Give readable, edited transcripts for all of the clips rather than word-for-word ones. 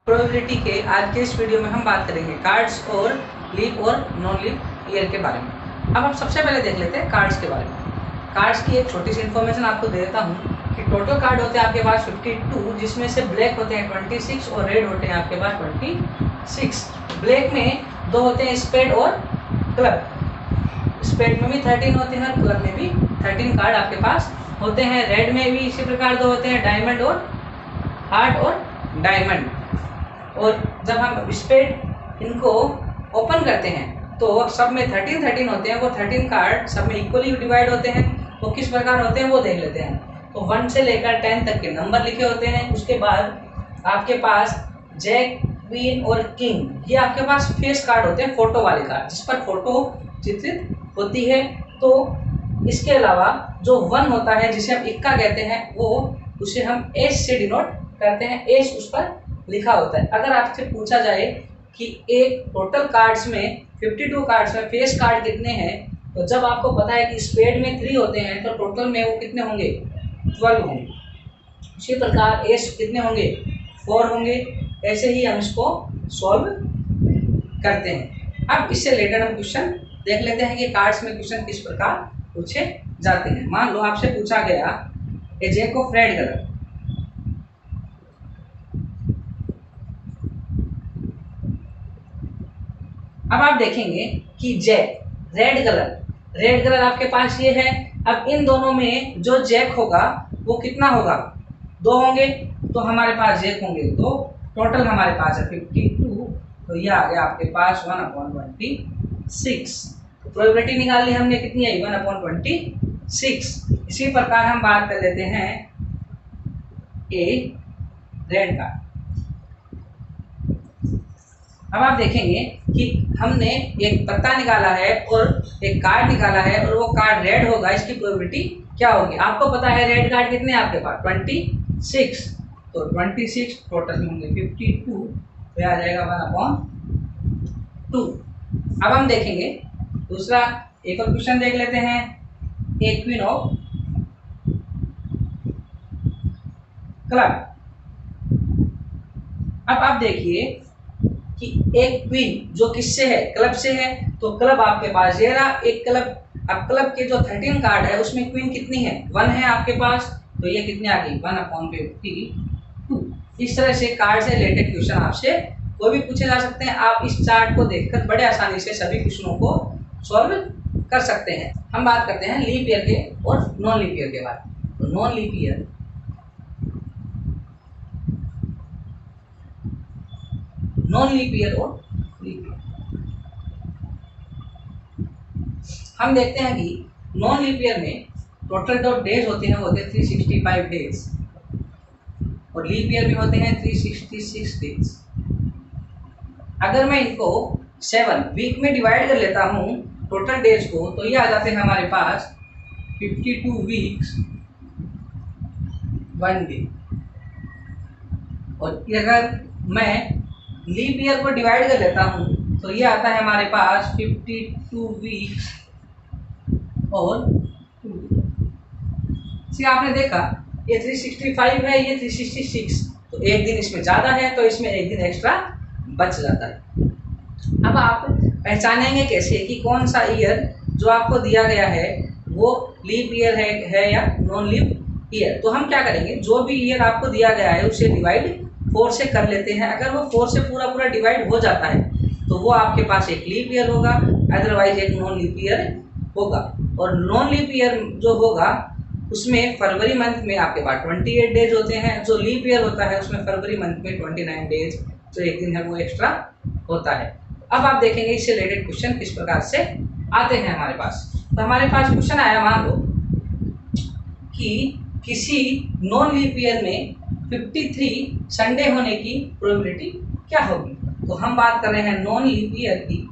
Probability के आज के इस वीडियो में हम बात करेंगे कार्ड्स और लीप और नॉन लीप ईयर के बारे में। अब हम सबसे पहले देख लेते हैं कार्ड्स के बारे में। कार्ड्स की एक छोटी सी इन्फॉर्मेशन आपको दे देता हूँ कि टोटल कार्ड होते हैं आपके पास 52, जिसमें से ब्लैक होते हैं 26 और रेड होते हैं आपके पास 26। ब्लैक में दो होते हैं स्पेड और क्लब। स्पेड में भी 13 होते हैं और क्लब में भी 13 कार्ड आपके पास होते हैं। रेड में भी इसी प्रकार दो होते हैं, डायमंड और हार्ट और डायमंड। और जब हम स्पेड इनको ओपन करते हैं तो सब में 13 होते हैं। वो 13 कार्ड सब में इक्वली डिवाइड होते हैं। वो किस प्रकार होते हैं वो देख लेते हैं। तो 1 से लेकर 10 तक के नंबर लिखे होते हैं। उसके बाद आपके पास जैक, क्वीन और किंग, ये आपके पास फेस कार्ड होते हैं, फोटो वाले कार्ड जिस पर फोटो चित्रित होती है। तो इसके अलावा जो 1 होता है जिसे हम इक्का कहते हैं, वो उसे हम एस से डिनोट करते हैं। एस उस पर लिखा होता है। अगर आपसे पूछा जाए कि एक टोटल कार्ड्स में 52 कार्ड्स में फेस कार्ड कितने हैं, तो जब आपको पता है कि स्पेड में 3 होते हैं तो टोटल में वो कितने होंगे, 12 होंगे। इसी प्रकार एस कितने होंगे, 4 होंगे। ऐसे ही हम इसको सॉल्व करते हैं। अब इससे रिलेटेड हम क्वेश्चन देख लेते हैं कि कार्ड्स में क्वेश्चन किस प्रकार पूछे जाते हैं। मान लो आपसे पूछा गया ए जैक ऑफ रेड कलर। अब आप देखेंगे कि जैक रेड कलर आपके पास ये है। अब इन दोनों में जो जैक होगा वो कितना होगा, 2 होंगे। तो हमारे पास जैक होंगे 2। टोटल हमारे पास है 52। तो ये आ गया आपके पास 1/26। प्रोबेबिलिटी निकालनी हमने कितनी आई, 1/26। इसी प्रकार हम बात कर लेते हैं ए रेड का। अब आप देखेंगे कि हमने एक पत्ता निकाला है और एक कार्ड निकाला है और वो कार्ड रेड होगा। इसकी प्रोबेबिलिटी क्या होगी, आपको पता है रेड कार्ड कितने आपके पास, 26। तो 26 टोटल में होंगे 52। तो आ जाएगा 1/2। अब हम देखेंगे दूसरा एक और क्वेश्चन देख लेते हैं। ए क्वीन ऑफ क्लब। अब आप देखिए कि एक क्वीन जो किससे है, क्लब से है। तो क्लब आपके पास ये रहा एक क्लब। अब क्लब के जो 13 कार्ड है उसमें क्वीन कितनी है, 1 है आपके पास। तो ये कितनी आ गई, 1/52। इस तरह से कार्ड से रिलेटेड क्वेश्चन आपसे कोई भी पूछे जा सकते हैं। आप इस चार्ट को देखकर बड़े आसानी से सभी क्वेश्चनों को सॉल्व कर सकते हैं। हम बात करते हैं लीप ईयर के और नॉन लीप ईयर के बारे में। तो नॉन लीप ईयर और लीप ईयर हम देखते हैं कि नॉन लीप ईयर में टोटल जो डेज होते हैं वो होते हैं 365 डेज और लीप ईयर में होते हैं 366 डेज। अगर मैं इनको 7 वीक में डिवाइड कर लेता हूँ टोटल डेज को, तो ये आ जाते हैं हमारे पास 52 वीक्स 1 डे। और अगर मैं लीप ईयर को डिवाइड कर लेता हूँ तो ये आता है हमारे पास 52 वीक्स और 2 डे। आपने देखा ये 365 है, ये 366। तो एक दिन इसमें ज़्यादा है तो इसमें एक दिन एक्स्ट्रा बच जाता है। अब आप पहचानेंगे कैसे कि कौन सा ईयर जो आपको दिया गया है वो लीप ईयर है या नॉन लीप ईयर। तो हम क्या करेंगे, जो भी ईयर आपको दिया गया है उसे डिवाइड 4 से कर लेते हैं। अगर वो 4 से पूरा डिवाइड हो जाता है तो वो आपके पास एक लीप ईयर होगा, अदरवाइज एक नॉन लीप ईयर होगा। और नॉन लीप ईयर जो होगा उसमें फरवरी मंथ में आपके पास 28 डेज होते हैं। जो लीप ईयर होता है उसमें फरवरी मंथ में 29 डेज, जो एक दिन है वो एक्स्ट्रा होता है। अब आप देखेंगे इससे रिलेटेड क्वेश्चन किस प्रकार से आते हैं हमारे पास। तो हमारे पास क्वेश्चन आया, मान लो कि किसी नॉन लीप ईयर में 53 संडे होने की प्रोबेबिलिटी क्या होगी। तो हम बात कर रहे हैं नॉन लीप ईयर की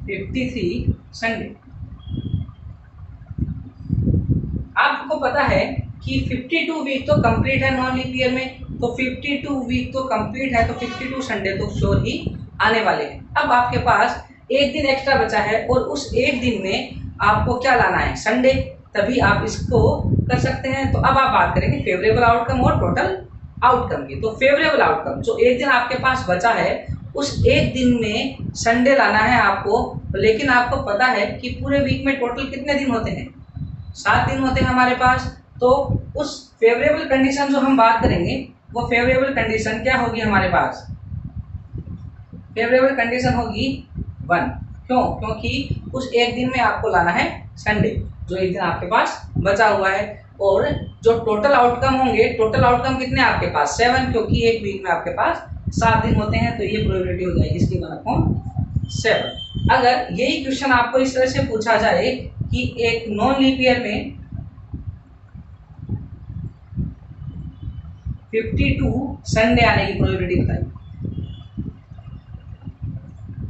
53 संडे। आपको पता है कि 52 वीक तो कंप्लीट है नॉन लीप ईयर में, तो 52 वीक तो कंप्लीट है तो 52 संडे तो श्योर ही आने वाले हैं। अब आपके पास एक दिन एक्स्ट्रा बचा है और उस एक दिन में आपको क्या लाना है, संडे। तभी आप इसको कर सकते हैं। तो अब आप बात करेंगे फेवरेबल आउटकम और टोटल आउटकम की। तो फेवरेबल आउटकम, जो एक दिन आपके पास बचा है, उस एक दिन में संडे लाना है आपको, लेकिन आपको पता है कि पूरे वीक में टोटल कितने दिन होते हैं, 7 दिन होते हैं हमारे पास। तो उस फेवरेबल कंडीशन जो हम बात करेंगे, वो फेवरेबल कंडीशन क्या होगी हमारे पास, फेवरेबल कंडीशन होगी 1। क्यों? क्योंकि उस एक दिन में आपको लाना है संडे, जो एक दिन आपके पास बचा हुआ है। और जो टोटल आउटकम होंगे, टोटल आउटकम कितने आपके पास, 7, क्योंकि एक वीक में आपके पास 7 दिन होते हैं। तो ये प्रोबेबिलिटी हो जाएगी इसकी 1/7। अगर यही क्वेश्चन आपको इस तरह से पूछा जाए कि एक नॉन लीप ईयर में 52 संडे आने की प्रोबेबिलिटी बताइए,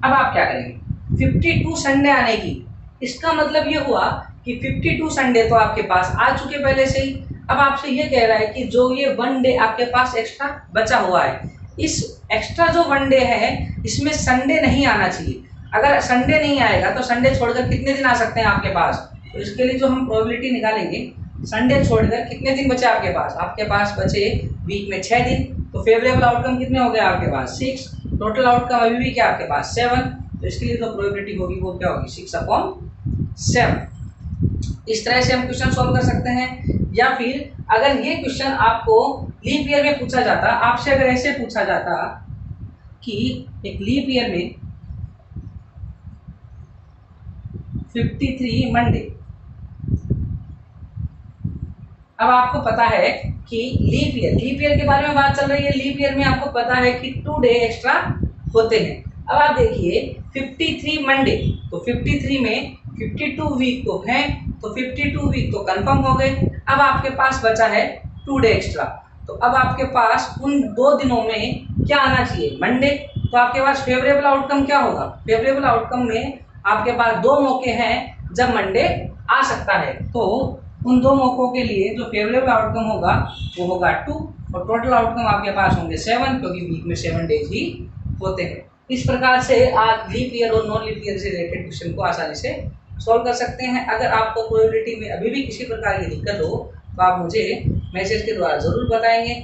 अब आप क्या करेंगे, 52 संडे आने की, इसका मतलब ये हुआ कि 52 संडे तो आपके पास आ चुके पहले से ही। अब आपसे ये कह रहा है कि जो ये 1 डे आपके पास एक्स्ट्रा बचा हुआ है, इस एक्स्ट्रा जो 1 डे है, इसमें संडे नहीं आना चाहिए। अगर संडे नहीं आएगा तो संडे छोड़कर कितने दिन आ सकते हैं आपके पास। तो इसके लिए जो हम प्रोबेबिलिटी निकालेंगे, संडे छोड़कर कितने दिन बचे आपके पास बचे वीक में 6 दिन। तो फेवरेबल आउटकम कितने हो गए आपके पास, 6। टोटल आउटकम अभी भी क्या आपके पास 7। तो इसके लिए जो प्रोबेबिलिटी होगी वो क्या होगी, 6/7। इस तरह से हम क्वेश्चन सॉल्व कर सकते हैं। या फिर अगर ये क्वेश्चन आपको लीप ईयर में पूछा जाता, आपसे अगर ऐसे पूछा जाता कि एक लीप ईयर में 53 मंडे, अब आपको पता है कि लीप ईयर के बारे में बात चल रही है। लीप ईयर में आपको पता है कि 2 डे एक्स्ट्रा होते हैं। अब आप देखिए 53 मंडे, तो 53 में 52 वीक तो हैं, तो 52 वीक तो कंफर्म हो गए। अब आपके पास बचा है 2 डे एक्स्ट्रा। तो अब आपके पास उन 2 दिनों में क्या आना चाहिए, मंडे। तो आपके पास फेवरेबल आउटकम क्या होगा, फेवरेबल आउटकम में आपके पास 2 मौके हैं जब मंडे आ सकता है। तो उन 2 मौकों के लिए जो फेवरेबल आउटकम होगा वो होगा 2, और टोटल आउटकम आपके पास होंगे 7, क्योंकि वीक में 7 डेज ही होते हैं। इस प्रकार से आप लीप ईयर और नॉन लीप ईयर से रिलेटेड क्वेश्चन को आसानी से सॉल्व कर सकते हैं। अगर आपको प्रोबेबिलिटी में अभी भी किसी प्रकार की दिक्कत हो तो आप मुझे मैसेज के द्वारा ज़रूर बताएंगे।